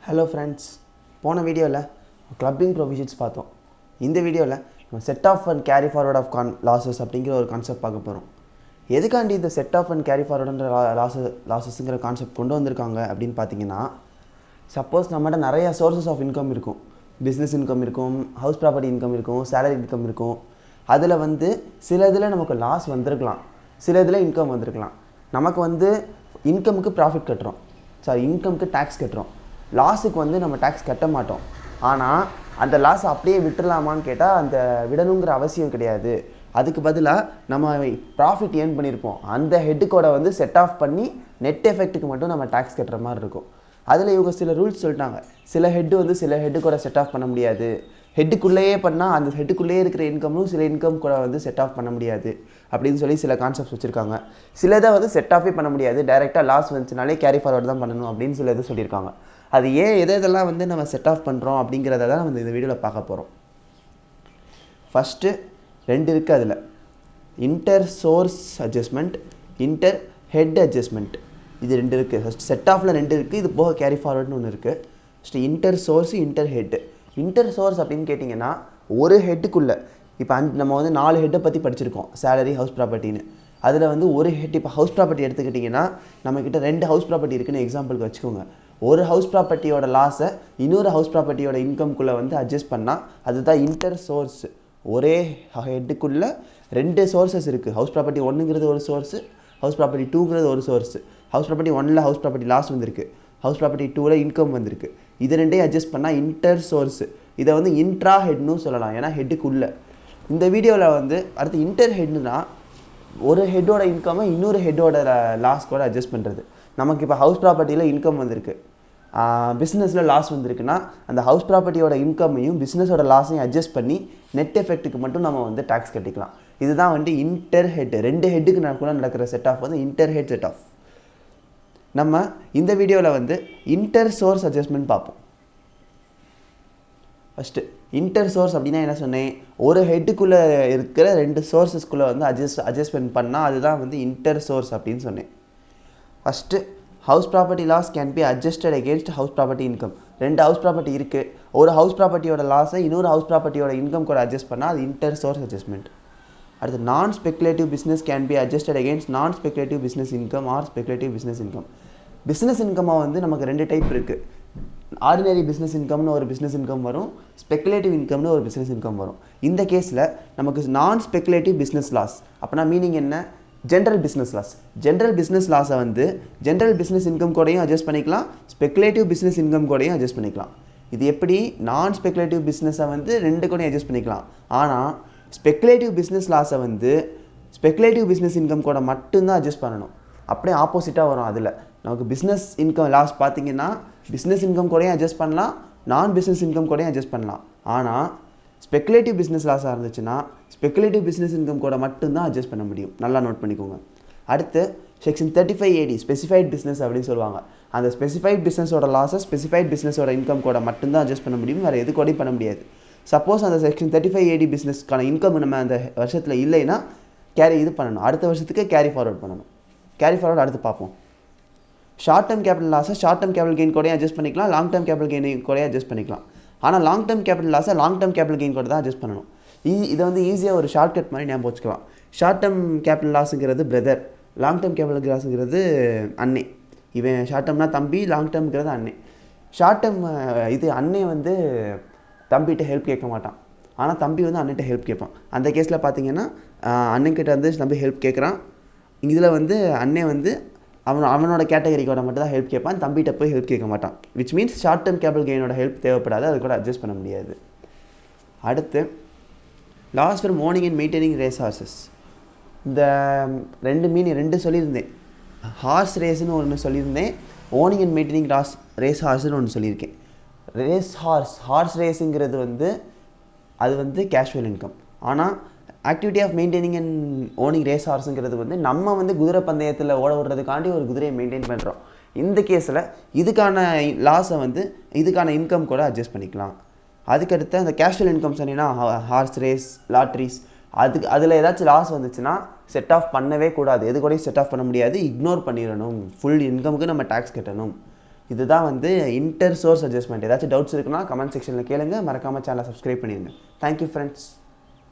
Hello friends, போன வீடியோவில் clubbing provisions பார்த்தோம். இந்த வீடியோவில் நம்ம set off and carry forward of losses அப்படிங்கிற ஒரு கான்செப்ட் பார்க்க போகிறோம். எதுக்காண்டி இந்த செட் ஆஃப் அண்ட் கேரி ஃபார்வர்டுன்ற லாஸஸுங்கிற கான்செப்ட் கொண்டு வந்திருக்காங்க அப்படின்னு பார்த்தீங்கன்னா, சப்போஸ் நம்மகிட்ட நிறைய சோர்சஸ் ஆஃப் இன்கம் இருக்கும். பிஸ்னஸ் இன்கம் இருக்கும், ஹவுஸ் ப்ராப்பர்ட்டி இன்கம் இருக்கும், சேலரி இன்கம் இருக்கும். அதில் சில இதில் நமக்கு லாஸ் வந்திருக்கலாம், சில இதில் இன்கம் வந்திருக்கலாம். நமக்கு இன்கமுக்கு ப்ராஃபிட் கட்டுறோம், இன்கமுக்கு டேக்ஸ் கட்டுறோம். லாஸுக்கு நம்ம டேக்ஸ் கட்ட மாட்டோம். ஆனால் அந்த லாஸ் அப்படியே விட்டுடலாமான்னு கேட்டால் அந்த விடணுங்கிற அவசியம் கிடையாது. அதுக்கு பதிலாக நம்ம ப்ராஃபிட் ஏர்ன் பண்ணியிருப்போம், அந்த ஹெட்டுக்கோட செட் ஆஃப் பண்ணி நெட் எஃபெக்ட்டுக்கு மட்டும் நம்ம டேக்ஸ் கட்டுற மாதிரி இருக்கும். அதில் இவங்க சில ரூல்ஸ் சொல்லிட்டாங்க. சில ஹெட்டு சில ஹெட்டுக்கோட செட் ஆஃப் பண்ண முடியாது, ஹெட்டுக்குள்ளேயே பண்ணால் அந்த ஹெட்டுக்குள்ளேயே இருக்கிற இன்கமும் சில இன்கம் கூட செட் ஆஃப் பண்ண முடியாது அப்படின்னு சொல்லி சில கான்செப்ட்ஸ் வச்சுருக்காங்க. சிலதை செட் ஆஃபே பண்ண முடியாது, டைரெக்டாக லாஸ் வந்துச்சுனாலே கேரி ஃபார்வர்டு தான் பண்ணணும் அப்படின்னு சில இது சொல்லியிருக்காங்க. அது ஏன் எதெல்லாம் நம்ம செட் ஆஃப் பண்ணுறோம் அப்படிங்கிறத தான் நம்ம இந்த வீடியோவில் பார்க்க போகிறோம். ஃபஸ்ட்டு ரெண்டு இருக்குது. அதில் inter source adjustment, inter head adjustment, இது ரெண்டு இருக்குது. ஃபஸ்ட் செட் ஆஃபில் ரெண்டு இருக்குது, இது போக கேரி ஃபார்வர்டுன்னு ஒன்று இருக்குது. First inter source inter head. Inter source அப்படின்னு கேட்டிங்கன்னா ஒரு ஹெட்டுக்குள்ளே இப்போ நம்ம 4 ஹெட்டை பற்றி படிச்சிருக்கோம், சேலரி, ஹவுஸ் ப்ராப்பர்ட்டின்னு. அதில் ஒரு ஹெட், இப்போ ஹவுஸ் ப்ராப்பர்ட்டி எடுத்துக்கிட்டிங்கன்னா நம்மக்கிட்ட 2 ஹவுஸ் ப்ராப்பர்ட்டி இருக்குன்னு எக்ஸாம்பிளுக்கு வச்சுக்கோங்க. ஒரு ஹவுஸ் ப்ராப்பர்ட்டியோட லாஸை இன்னொரு ஹவுஸ் ப்ராப்பர்ட்டியோட இன்கம்குள்ளே அட்ஜஸ்ட் பண்ணால் அதுதான் இன்டர் சோர்ஸ். ஒரே ஹெட்டுக்குள்ளே 2 சோர்ஸஸ் இருக்குது. ஹவுஸ் ப்ராப்பர்ட்டி 1ங்கிறது ஒரு சோர்ஸு, ஹவுஸ் ப்ராப்பர்ட்டி 2ங்கிறது ஒரு சோர்ஸு. ஹவுஸ் ப்ராப்பர்ட்டி 1ல் ஹவுஸ் ப்ராப்பர்ட்டி லாஸ் வந்திருக்கு, ஹவுஸ் ப்ராப்பர்ட்டி 2ல் இன்கம் வந்திருக்கு. இது ரெண்டையும் அட்ஜஸ்ட் பண்ணால் இன்டர் சோர்ஸு. இதை இன்ட்ரா ஹெட்னு சொல்லலாம், ஏன்னா ஹெட்டுக்குள்ளே. இந்த வீடியோவில் அடுத்து இன்டர் ஹெட்னா ஒரு ஹெட்டோட இன்கம்மை இன்னொரு ஹெட்டோட லாஸ் கூட அட்ஜஸ்ட் பண்ணுறது. நமக்கு இப்போ ஹவுஸ் ப்ராப்பர்ட்டியில் இன்கம் வந்திருக்கு, பிஸ்னஸில் லாஸ் வந்திருக்குன்னா அந்த ஹவுஸ் ப்ராப்பர்ட்டியோட இன்கம்மையும் பிஸ்னஸோட லாஸையும் அட்ஜஸ்ட் பண்ணி நெட் எஃபெக்ட்டுக்கு மட்டும் நம்ம டேக்ஸ் கட்டிக்கலாம். இதுதான் இன்டர் ஹெட். 2 ஹெட்டுக்கு கூட நடக்கிற set of inter head set of. நம்ம இந்த வீடியோவில் இன்டர் சோர்ஸ் அட்ஜஸ்ட்மெண்ட் பார்ப்போம். ஃபஸ்ட்டு இன்டர் சோர்ஸ் அப்படின்னா என்ன சொன்னேன், ஒரு ஹெட்டுக்குள்ளே இருக்கிற 2 சோர்ஸஸ்குள்ளே அட்ஜஸ்ட்மெண்ட் பண்ணால் அதுதான் இன்டர் சோர்ஸ் அப்படின்னு சொன்னேன். First house property loss can be adjusted against house property income. 2 house property இருக்குது, ஒரு ஹவுஸ் ப்ராப்பர்ட்டியோட லாஸை இன்னொரு ஹவுஸ் ப்ராப்பர்ட்டியோட இன்கம் கூட அட்ஜஸ்ட் பண்ணால் அது இன்டர் சோர்ஸ் அட்ஜஸ்ட்மெண்ட். அடுத்து non speculative business can be adjusted against non speculative business income or speculative business income. Business இன்கமாக நமக்கு 2 டைப் இருக்குது. ஆர்டினரி பிஸ்னஸ் இன்கம்னு ஒரு பிஸ்னஸ் இன்கம் வரும், ஸ்பெகுலேட்டிவ் இன்கம்னு ஒரு பிஸ்னஸ் இன்கம் வரும். இந்த கேஸில் நமக்கு நான் ஸ்பெகுலேட்டிவ் பிஸ்னஸ் லாஸ் அப்படின்னா மீனிங் என்ன, general business loss. General business லாஸை ஜென்ரல் பிஸ்னஸ் இன்கம் கூடயும் அட்ஜஸ்ட் பண்ணிக்கலாம், ஸ்பெகுலேட்டிவ் பிஸ்னஸ் இன்கம் கூடயும் அட்ஜஸ்ட் பண்ணிக்கலாம். இது எப்படி, நான் ஸ்பெகுலேட்டிவ் பிஸ்னஸை 2 கூடயும் அட்ஜஸ்ட் பண்ணிக்கலாம். ஆனால் ஸ்பெகுலேட்டிவ் பிஸ்னஸ் லாஸை ஸ்பெகுலேட்டிவ் பிஸ்னஸ் இன்கம் கூட மட்டும்தான் அட்ஜஸ்ட் பண்ணணும். அப்படியே ஆப்போசிட்டாக வரும். அதில் நமக்கு பிஸ்னஸ் இன்கம் லாஸ் பார்த்தீங்கன்னா பிஸ்னஸ் இன்கம் கூடயும் அட்ஜஸ்ட் பண்ணலாம், நான் பிஸ்னஸ் இன்கம் கூடயும் அட்ஜஸ்ட் பண்ணலாம். ஆனால் ஸ்பெகுலேட்டிவ் பிஸ்னஸ் லாஸாக இருந்துச்சுன்னா ஸ்பெகுலேட்டிவ் பிஸ்னஸ் இன்கம் கூட மட்டும்தான் அட்ஜஸ்ட் பண்ண முடியும். நல்லா நோட் பண்ணிக்கோங்க. அடுத்து செக்ஷன் 35AD ஸ்பெசிஃபைட் பிஸ்னஸ் அப்படின்னு சொல்லுவாங்க. அந்த ஸ்பெசிஃபைட் பிஸ்னஸோட லாஸை ஸ்பெசிஃபைட் பிஸ்னஸோட இன்கம் கூட மட்டும்தான் அட்ஜஸ்ட் பண்ண முடியும், வேறு எது கூடயும் பண்ண முடியாது. சப்போஸ் அந்த செக்ஷன் 35AD பிஸ்னஸ்க்கான இன்கம் நம்ம அந்த வருஷத்தில் இல்லைன்னா இது பண்ணணும், அடுத்த வருஷத்துக்கு கேரி ஃபார்வர்ட் பண்ணணும். கேரி ஃபார்வர்ட் அடுத்து பார்ப்போம். ஷார்ட் டேர்ம் கேபிட்டல் லாஸை ஷார்ட் டேர்ம் கேபிட்டல் கெயின் கூடயும் அட்ஜஸ்ட் பண்ணிக்கலாம், லாங் டேர்ம் கேபிட்டல் கெயின் கூடயும் அட்ஜஸ்ட் பண்ணிக்கலாம். ஆனால் லாங் டேர்ம் கேபிட்டல் லாஸை லாங் டேர்ம் கேபிட்டல் கெயின் கூட தான் அட்ஜஸ்ட் பண்ணணும். இதை ஈஸியாக ஒரு ஷார்ட் கட் மாதிரி ஞாபகம் வச்சுக்கலாம். ஷார்ட் டேர்ம் கேபிட்டல் லாஸுங்கிறது பிரதர், லாங் டேர்ம் கேபிட்டல் லாஸுங்கிறது அண்ணே. இவன் ஷார்ட் டேர்ம்னா தம்பி, லாங் டேர்ம்ங்கிறது அண்ணே. ஷார்ட் டேர்ம் அண்ணே தம்பிகிட்ட ஹெல்ப் கேட்க மாட்டான், ஆனால் தம்பி அண்ணன்கிட்ட ஹெல்ப் கேட்பான். அந்த கேஸில் பார்த்தீங்கன்னா அண்ணன்கிட்ட தம்பி ஹெல்ப் கேட்குறான். இதில் அண்ணே அவனோட கேட்டகரிக்கோட மட்டும் தான் ஹெல்ப் கேட்பான், தம்பிகிட்ட போய் ஹெல்ப் கேட்க மாட்டான். Which means short term capital கெயினோட ஹெல்ப் தேவைப்படாது, அது கூட அட்ஜஸ்ட் பண்ண முடியாது. அடுத்து loss from owning and maintaining race horses. இந்த 2 சொல்லியிருந்தேன். ஹார்ஸ் ரேஸ்னு ஒன்று சொல்லியிருந்தேன், ஓனிங் அண்ட் மெயின்டைனிங் ரேஸ் ஹார்ஸ்னு ஒன்று சொல்லியிருக்கேன். ஹார்ஸ் ரேஸுங்கிறது அது கேஷுவல் இன்கம். ஆனால் activity of maintaining and owning race ஹார்ஸுங்கிறது நம்ம குதிரை பந்தயத்தில் ஓட விடுறதுக்காண்டி ஒரு குதிரையை மெயின்டைன் பண்ணுறோம். இந்த கேஸில் இதுக்கான லாஸை இதுக்கான இன்கம் கூட அட்ஜஸ்ட் பண்ணிக்கலாம். அதுக்கடுத்து அந்த கேஷுவல் இன்கம் சொன்னீங்கன்னா ஹார்ஸ் ரேஸ், லாட்ரிஸ், அதில் ஏதாச்சும் லாஸ் வந்துச்சுன்னா செட் ஆஃப் பண்ணவே கூடாது, எது கூடயும் செட் ஆஃப் பண்ண முடியாது, இக்னோர் பண்ணிடணும். ஃபுல் இன்கமுக்கு நம்ம டேக்ஸ் கட்டணும். இதுதான் வந்து இன்டர் சோர்ஸ் அட்ஜஸ்ட்மெண்ட். ஏதாச்சும் டவுட்ஸ் இருக்குன்னா கமெண்ட் செக்ஷனில் கேளுங்க. மறக்காமல் சேனலை சப்ஸ்கிரைப் பண்ணிடுங்க. Thank you friends.